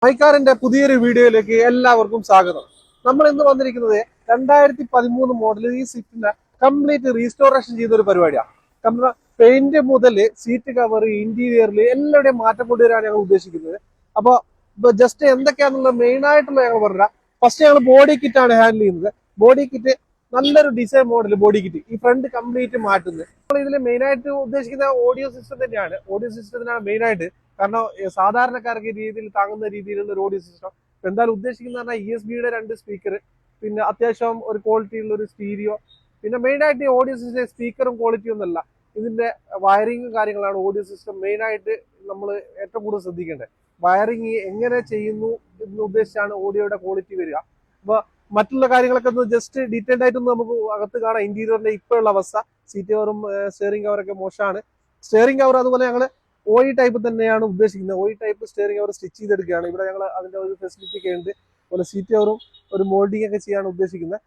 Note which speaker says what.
Speaker 1: മൈക്കാറിന്റെ പുതിയൊരു വീഡിയോയിലേക്ക് എല്ലാവർക്കും സ്വാഗതം. നമ്മൾ ഇന്ന് വന്നിരിക്കുന്നത് 2013 മോഡൽ ഈ സീറ്റിന്റെ കംപ്ലീറ്റ് റീസ്റ്റോറേഷൻ ചെയ്ത ഒരു പരിപാടിയാണ്. നമ്മുടെ പെയിന്റ് മുതൽ സീറ്റ് കവർ, ഇന്റീരിയറിൽ എല്ലാവരുടെയും മാറ്റം കൊണ്ടുവരാൻ ഞങ്ങൾ ഉദ്ദേശിക്കുന്നത്. അപ്പോൾ ജസ്റ്റ് എന്തൊക്കെയാണെന്നുള്ള മെയിൻ ആയിട്ടുള്ള ഞങ്ങൾ പറഞ്ഞാൽ, ഫസ്റ്റ് ഞങ്ങൾ ബോഡി കിറ്റ് ആണ് ഹാൻഡിൽ ചെയ്യുന്നത്. ബോഡി കിറ്റ് നല്ലൊരു ഡിസൈൻ മോഡൽ ബോഡി കിറ്റ്, ഈ ഫ്രണ്ട് കംപ്ലീറ്റ് മാറ്റുന്നത്. നമ്മൾ ഇതിൽ മെയിൻ ആയിട്ട് ഉദ്ദേശിക്കുന്ന ഓഡിയോ സിസ്റ്റം തന്നെയാണ്. ഓഡിയോ സിസ്റ്റത്തിനാണ് മെയിൻ ആയിട്ട്, കാരണം സാധാരണക്കാർക്ക് രീതിയിൽ താങ്ങുന്ന രീതിയിലുള്ള ഒരു ഓഡിയോ സിസ്റ്റം. എന്തായാലും ഉദ്ദേശിക്കുന്ന പറഞ്ഞാൽ ESBയുടെ 2 സ്പീക്കർ, പിന്നെ അത്യാവശ്യം ഒരു ക്വാളിറ്റി ഉള്ള ഒരു സ്റ്റീരിയോ, പിന്നെ മെയിൻ ആയിട്ട് ഈ ഓഡിയോ സിസ്റ്റം സ്പീക്കറും ക്വാളിറ്റി ഒന്നുമല്ല, ഇതിന്റെ വയറിങ്ങും കാര്യങ്ങളാണ് ഓഡിയോ സിസ്റ്റം മെയിൻ ആയിട്ട് നമ്മൾ ഏറ്റവും കൂടുതൽ ശ്രദ്ധിക്കേണ്ടത്. വയറിങ് എങ്ങനെ ചെയ്യുന്നു എന്ന് ഉദ്ദേശിച്ചാണ് ഓഡിയോയുടെ ക്വാളിറ്റി വരിക. അപ്പൊ മറ്റുള്ള കാര്യങ്ങളൊക്കെ ഒന്ന് ജസ്റ്റ് ഡീറ്റെയിൽഡ് ആയിട്ടൊന്ന് നമുക്ക് അകത്ത് കാണാം. ഇന്റീരിയറിന്റെ ഇപ്പോഴുള്ള അവസ്ഥ, സീറ്റ് കവറും സ്റ്റിയറിംഗ് കവറൊക്കെ മോശമാണ്. സ്റ്റിയറിംഗ് കവർ അതുപോലെ ഞങ്ങൾ OE ടൈപ്പ് തന്നെയാണ് ഉദ്ദേശിക്കുന്നത്. OE type steering cover stitch ചെയ്തെടുക്കുകയാണ്. ഇവിടെ ഞങ്ങൾ അതിന്റെ ഒരു ഫെസിലിറ്റി ഒക്കെ ഉണ്ട്. അതുപോലെ സീറ്റ് കവറും ഒരു മോൾഡിംഗ് ഒക്കെ ചെയ്യാൻ ഉദ്ദേശിക്കുന്നത്.